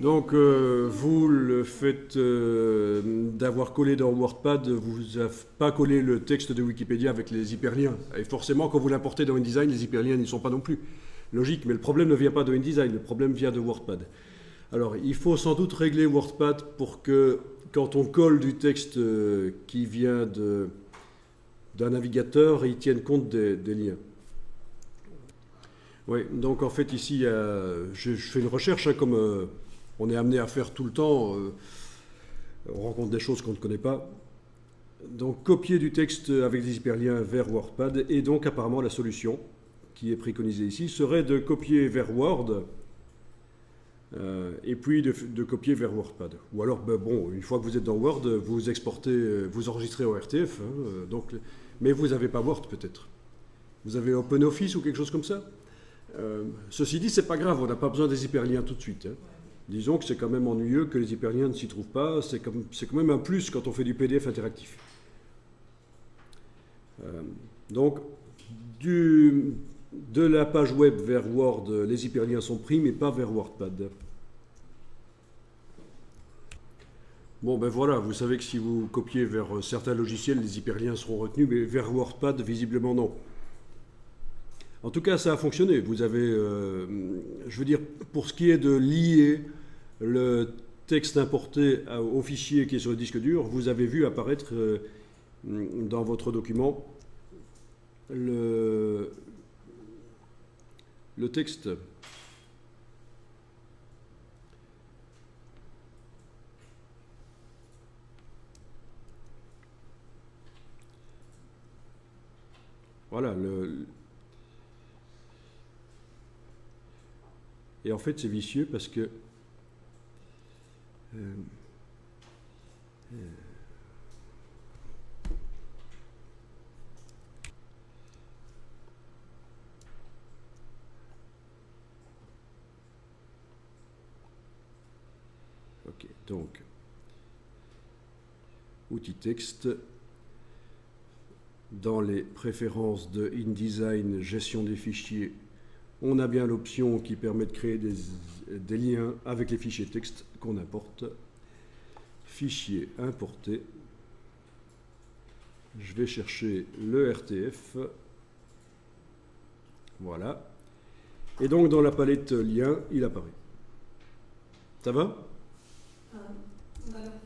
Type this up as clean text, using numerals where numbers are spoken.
Donc, vous, le fait d'avoir collé dans WordPad, vous n'avez pas collé le texte de Wikipédia avec les hyperliens. Et forcément, quand vous l'importez dans InDesign, les hyperliens n'y sont pas non plus. Logique, mais le problème ne vient pas de InDesign, le problème vient de WordPad. Alors, il faut sans doute régler WordPad pour que, quand on colle du texte qui vient d'un navigateur, il tienne compte des liens. Oui, donc en fait, ici, je fais une recherche, hein, comme on est amené à faire tout le temps. On rencontre des choses qu'on ne connaît pas. Donc, copier du texte avec des hyperliens vers WordPad, et donc apparemment la solution qui est préconisée ici serait de copier vers Word et puis de copier vers WordPad. Ou alors, ben bon, une fois que vous êtes dans Word, vous exportez, vous enregistrez en RTF, hein, donc, mais vous n'avez pas Word peut-être. Vous avez OpenOffice ou quelque chose comme ça. Ceci dit, c'est pas grave, on n'a pas besoin des hyperliens tout de suite. Hein. Disons que c'est quand même ennuyeux que les hyperliens ne s'y trouvent pas. C'est quand même un plus quand on fait du PDF interactif. Donc, de la page web vers Word, les hyperliens sont pris, mais pas vers WordPad. Bon, ben voilà, vous savez que si vous copiez vers certains logiciels, les hyperliens seront retenus, mais vers WordPad, visiblement non. En tout cas, ça a fonctionné. Vous avez, je veux dire, pour ce qui est de lier le texte importé au fichier qui est sur le disque dur, vous avez vu apparaître dans votre document le texte. Voilà. Et en fait, c'est vicieux parce que ok, donc outil texte, dans les préférences de InDesign, gestion des fichiers, on a bien l'option qui permet de créer des liens avec les fichiers texte qu'on importe. Fichier importé. Je vais chercher le RTF. Voilà. Et donc dans la palette lien, il apparaît. Ça va ?